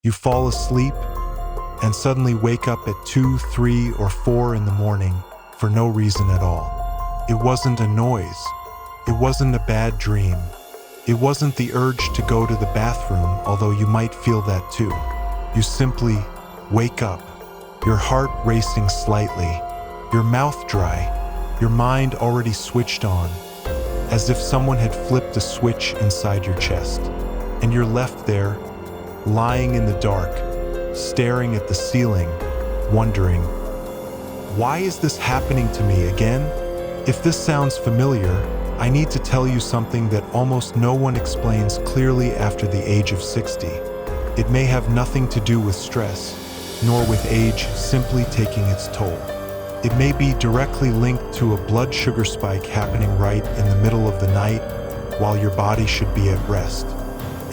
You fall asleep and suddenly wake up at 2, 3, or 4 in the morning for no reason at all. It wasn't a noise. It wasn't a bad dream. It wasn't the urge to go to the bathroom, although you might feel that too. You simply wake up, your heart racing slightly, your mouth dry, your mind already switched on, as if someone had flipped a switch inside your chest. And you're left there, lying in the dark, staring at the ceiling, wondering, why is this happening to me again? If this sounds familiar, I need to tell you something that almost no one explains clearly after the age of 60. It may have nothing to do with stress, nor with age simply taking its toll. It may be directly linked to a blood sugar spike happening right in the middle of the night while your body should be at rest.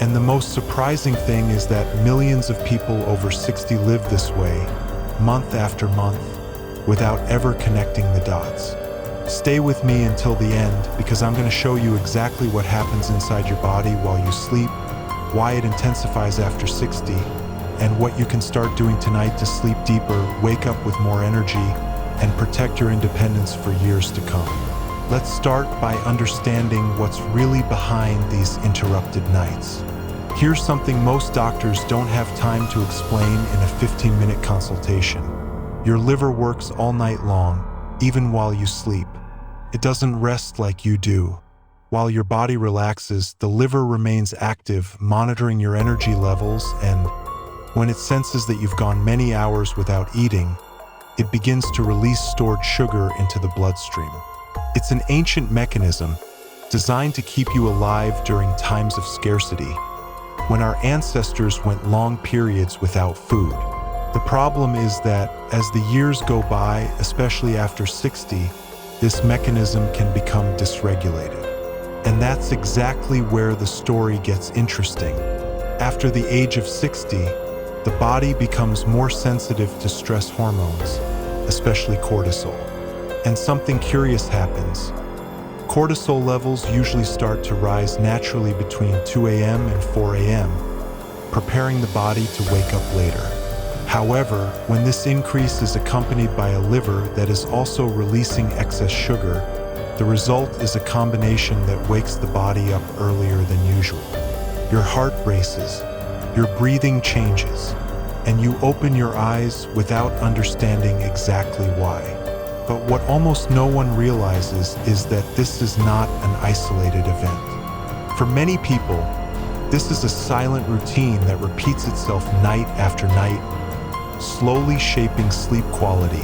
And the most surprising thing is that millions of people over 60 live this way, month after month, without ever connecting the dots. Stay with me until the end, because I'm going to show you exactly what happens inside your body while you sleep, why it intensifies after 60, and what you can start doing tonight to sleep deeper, wake up with more energy, and protect your independence for years to come. Let's start by understanding what's really behind these interrupted nights. Here's something most doctors don't have time to explain in a 15-minute consultation. Your liver works all night long, even while you sleep. It doesn't rest like you do. While your body relaxes, the liver remains active, monitoring your energy levels, and when it senses that you've gone many hours without eating, it begins to release stored sugar into the bloodstream. It's an ancient mechanism designed to keep you alive during times of scarcity, when our ancestors went long periods without food. The problem is that as the years go by, especially after 60, this mechanism can become dysregulated. And that's exactly where the story gets interesting. After the age of 60, the body becomes more sensitive to stress hormones, especially cortisol. And something curious happens. Cortisol levels usually start to rise naturally between 2 a.m. and 4 a.m., preparing the body to wake up later. However, when this increase is accompanied by a liver that is also releasing excess sugar, the result is a combination that wakes the body up earlier than usual. Your heart races, your breathing changes, and you open your eyes without understanding exactly why. But what almost no one realizes is that this is not an isolated event. For many people, this is a silent routine that repeats itself night after night, slowly shaping sleep quality,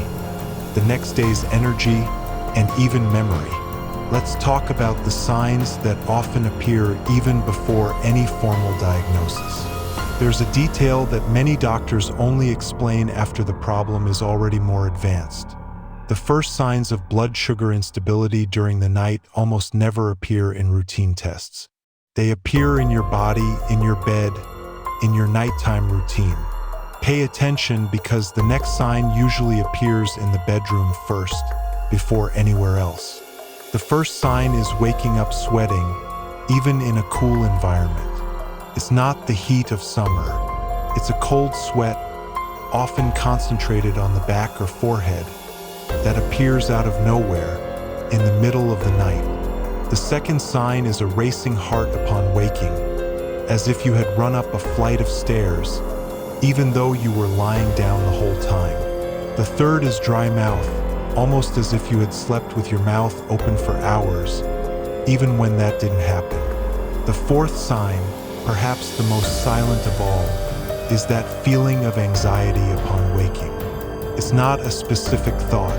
the next day's energy, and even memory. Let's talk about the signs that often appear even before any formal diagnosis. There's a detail that many doctors only explain after the problem is already more advanced. The first signs of blood sugar instability during the night almost never appear in routine tests. They appear in your body, in your bed, in your nighttime routine. Pay attention, because the next sign usually appears in the bedroom first, before anywhere else. The first sign is waking up sweating, even in a cool environment. It's not the heat of summer. It's a cold sweat, often concentrated on the back or forehead, that appears out of nowhere in the middle of the night. The second sign is a racing heart upon waking, as if you had run up a flight of stairs, even though you were lying down the whole time. The third is dry mouth, almost as if you had slept with your mouth open for hours, even when that didn't happen. The fourth sign, perhaps the most silent of all, is that feeling of anxiety upon waking. It's not a specific thought.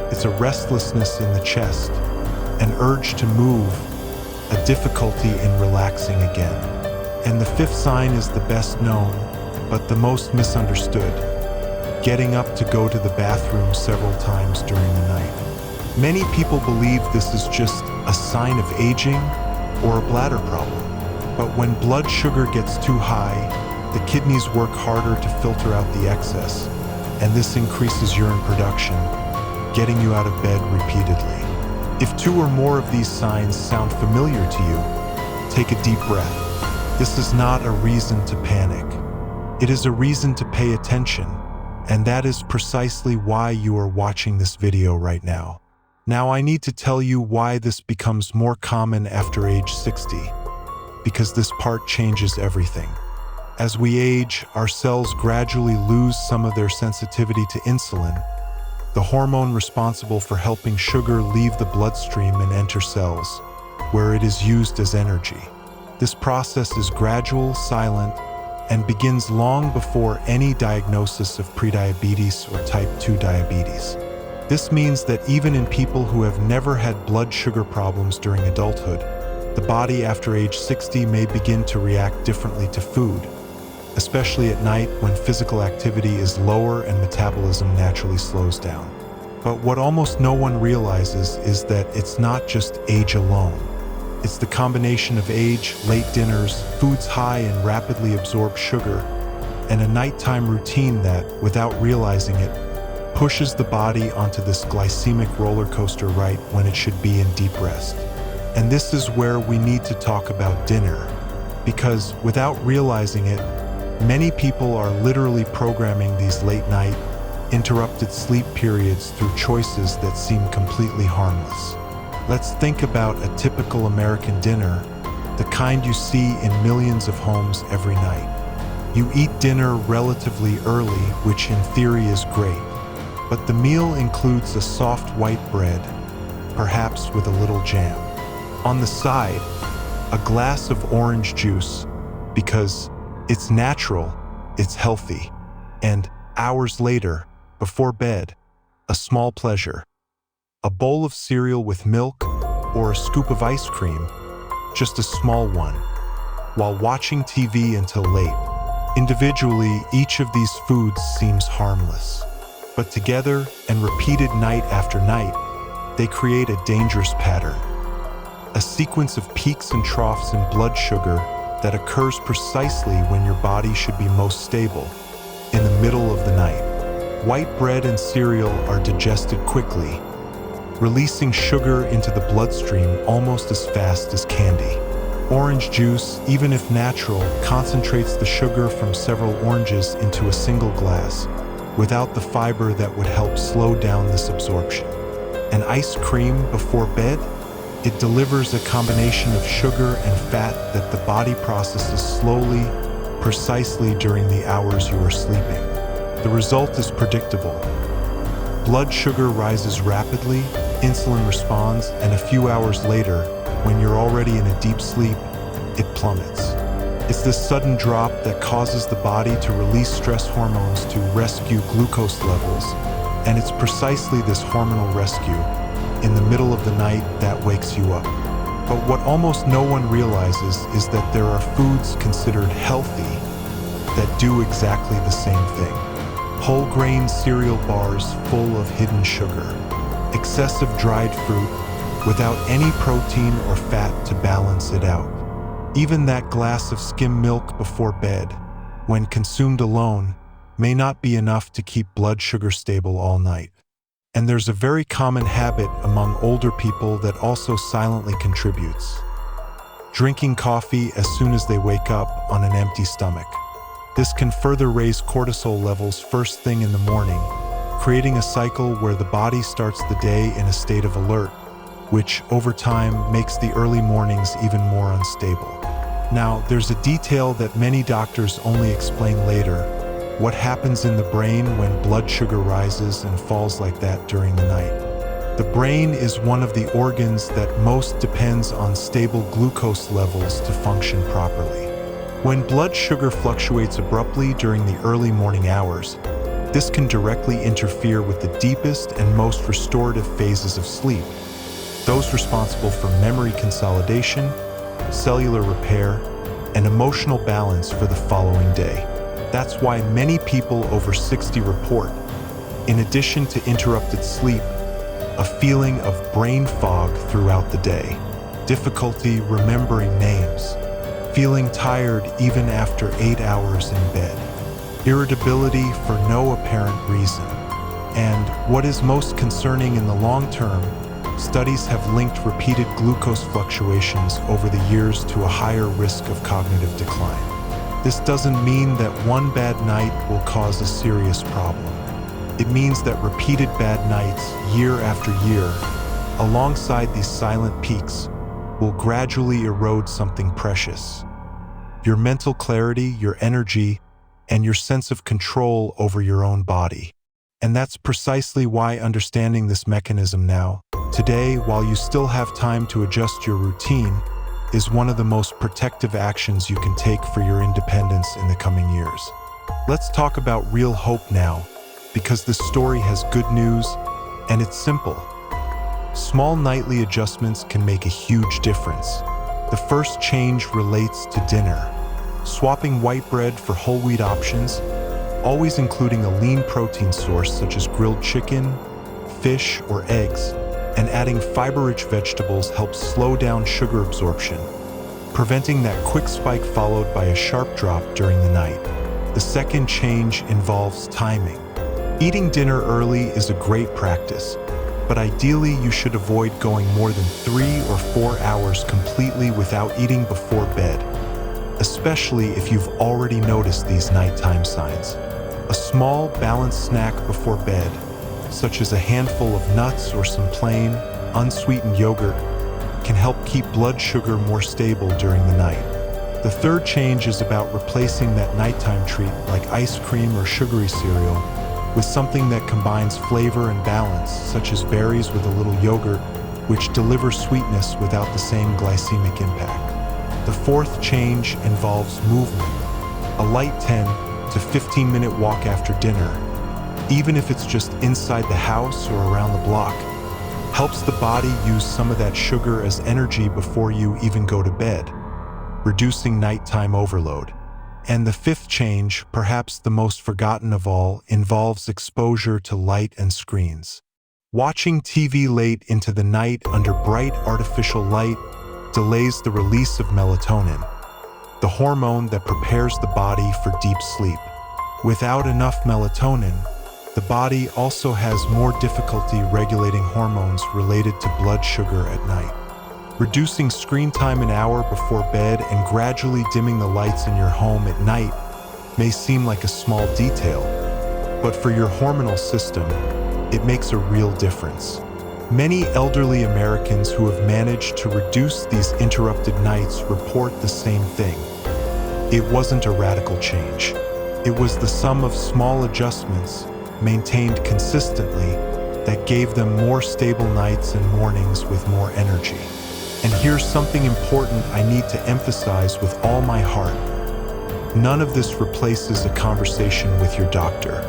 It's a restlessness in the chest, an urge to move, a difficulty in relaxing again. And the fifth sign is the best known, but the most misunderstood: getting up to go to the bathroom several times during the night. Many people believe this is just a sign of aging or a bladder problem. But when blood sugar gets too high, the kidneys work harder to filter out the excess, and this increases urine production, getting you out of bed repeatedly. If two or more of these signs sound familiar to you, take a deep breath. This is not a reason to panic. It is a reason to pay attention, and that is precisely why you are watching this video right now. Now I need to tell you why this becomes more common after age 60, because this part changes everything. As we age, our cells gradually lose some of their sensitivity to insulin, the hormone responsible for helping sugar leave the bloodstream and enter cells, where it is used as energy. This process is gradual, silent, and begins long before any diagnosis of prediabetes or type 2 diabetes. This means that even in people who have never had blood sugar problems during adulthood, the body after age 60 may begin to react differently to food, especially at night when physical activity is lower and metabolism naturally slows down. But what almost no one realizes is that it's not just age alone. It's the combination of age, late dinners, foods high in rapidly absorbed sugar, and a nighttime routine that, without realizing it, pushes the body onto this glycemic roller coaster right when it should be in deep rest. And this is where we need to talk about dinner, because without realizing it, many people are literally programming these late-night, interrupted sleep periods through choices that seem completely harmless. Let's think about a typical American dinner, the kind you see in millions of homes every night. You eat dinner relatively early, which in theory is great, but the meal includes a soft white bread, perhaps with a little jam. On the side, a glass of orange juice, because it's natural, it's healthy, and hours later, before bed, a small pleasure. A bowl of cereal with milk or a scoop of ice cream, just a small one, while watching TV until late. Individually, each of these foods seems harmless, but together and repeated night after night, they create a dangerous pattern. A sequence of peaks and troughs in blood sugar that occurs precisely when your body should be most stable, in the middle of the night. White bread and cereal are digested quickly, releasing sugar into the bloodstream almost as fast as candy. Orange juice, even if natural, concentrates the sugar from several oranges into a single glass, without the fiber that would help slow down this absorption. And ice cream before bed? It delivers a combination of sugar and fat that the body processes slowly, precisely during the hours you are sleeping. The result is predictable. Blood sugar rises rapidly, insulin responds, and a few hours later, when you're already in a deep sleep, it plummets. It's this sudden drop that causes the body to release stress hormones to rescue glucose levels, and it's precisely this hormonal rescue, in the middle of the night, that wakes you up. But what almost no one realizes is that there are foods considered healthy that do exactly the same thing. Whole grain cereal bars full of hidden sugar, excessive dried fruit without any protein or fat to balance it out. Even that glass of skim milk before bed, when consumed alone, may not be enough to keep blood sugar stable all night. And there's a very common habit among older people that also silently contributes: drinking coffee as soon as they wake up on an empty stomach. This can further raise cortisol levels first thing in the morning, creating a cycle where the body starts the day in a state of alert, which over time makes the early mornings even more unstable. Now, there's a detail that many doctors only explain later: what happens in the brain when blood sugar rises and falls like that during the night. The brain is one of the organs that most depends on stable glucose levels to function properly. When blood sugar fluctuates abruptly during the early morning hours, this can directly interfere with the deepest and most restorative phases of sleep, those responsible for memory consolidation, cellular repair, and emotional balance for the following day. That's why many people over 60 report, in addition to interrupted sleep, a feeling of brain fog throughout the day, difficulty remembering names, feeling tired even after 8 hours in bed, irritability for no apparent reason. And what is most concerning in the long term, studies have linked repeated glucose fluctuations over the years to a higher risk of cognitive decline. This doesn't mean that one bad night will cause a serious problem. It means that repeated bad nights, year after year, alongside these silent peaks, will gradually erode something precious: your mental clarity, your energy, and your sense of control over your own body. And that's precisely why understanding this mechanism now, today, while you still have time to adjust your routine, is one of the most protective actions you can take for your independence in the coming years. Let's talk about real hope now, because this story has good news, and it's simple. Small nightly adjustments can make a huge difference. The first change relates to dinner. Swapping white bread for whole wheat options, always including a lean protein source such as grilled chicken, fish, or eggs, and adding fiber-rich vegetables helps slow down sugar absorption, preventing that quick spike followed by a sharp drop during the night. The second change involves timing. Eating dinner early is a great practice, but ideally you should avoid going more than 3 or 4 hours completely without eating before bed, especially if you've already noticed these nighttime signs. A small, balanced snack before bed, such as a handful of nuts or some plain, unsweetened yogurt, can help keep blood sugar more stable during the night. The third change is about replacing that nighttime treat like ice cream or sugary cereal with something that combines flavor and balance, such as berries with a little yogurt, which delivers sweetness without the same glycemic impact. The fourth change involves movement. A light 10 to 15-minute walk after dinner, even if it's just inside the house or around the block, helps the body use some of that sugar as energy before you even go to bed, reducing nighttime overload. And the fifth change, perhaps the most forgotten of all, involves exposure to light and screens. Watching TV late into the night under bright artificial light delays the release of melatonin, the hormone that prepares the body for deep sleep. Without enough melatonin, the body also has more difficulty regulating hormones related to blood sugar at night. Reducing screen time an hour before bed and gradually dimming the lights in your home at night may seem like a small detail, but for your hormonal system, it makes a real difference. Many elderly Americans who have managed to reduce these interrupted nights report the same thing. It wasn't a radical change. It was the sum of small adjustments maintained consistently that gave them more stable nights and mornings with more energy. And here's something important I need to emphasize with all my heart. None of this replaces a conversation with your doctor.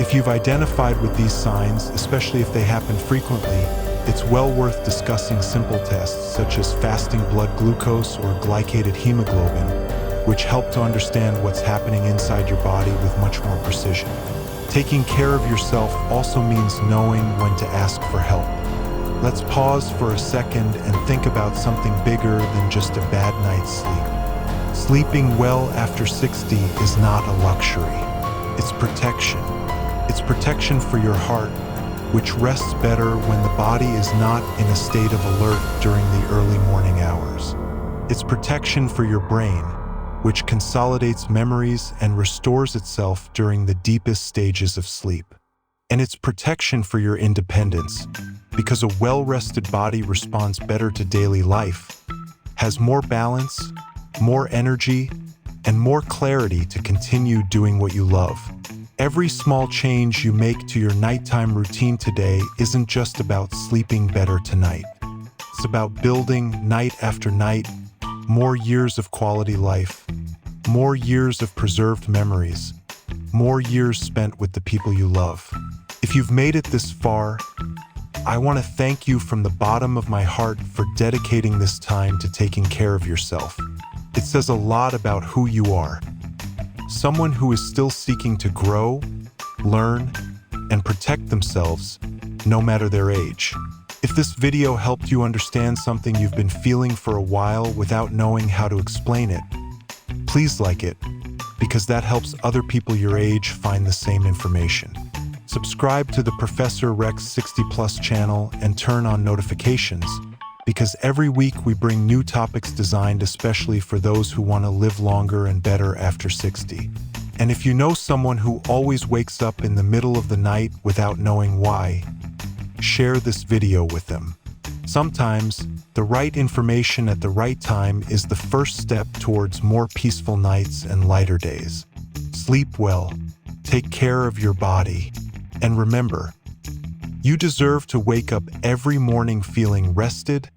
If you've identified with these signs, especially if they happen frequently, it's well worth discussing simple tests such as fasting blood glucose or glycated hemoglobin, which help to understand what's happening inside your body with much more precision. Taking care of yourself also means knowing when to ask for help. Let's pause for a second and think about something bigger than just a bad night's sleep. Sleeping well after 60 is not a luxury. It's protection. It's protection for your heart, which rests better when the body is not in a state of alert during the early morning hours. It's protection for your brain, which consolidates memories and restores itself during the deepest stages of sleep. And it's protection for your independence, because a well-rested body responds better to daily life, has more balance, more energy, and more clarity to continue doing what you love. Every small change you make to your nighttime routine today isn't just about sleeping better tonight. It's about building, night after night, more years of quality life, more years of preserved memories, more years spent with the people you love. If you've made it this far, I want to thank you from the bottom of my heart for dedicating this time to taking care of yourself. It says a lot about who you are. Someone who is still seeking to grow, learn, and protect themselves, no matter their age. If this video helped you understand something you've been feeling for a while without knowing how to explain it, please like it, because that helps other people your age find the same information. Subscribe to the Professor Rex 60 Plus channel and turn on notifications, because every week we bring new topics designed especially for those who want to live longer and better after 60. And if you know someone who always wakes up in the middle of the night without knowing why, share this video with them. Sometimes, the right information at the right time is the first step towards more peaceful nights and lighter days. Sleep well, take care of your body, and remember, you deserve to wake up every morning feeling rested,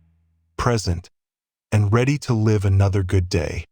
present, and ready to live another good day.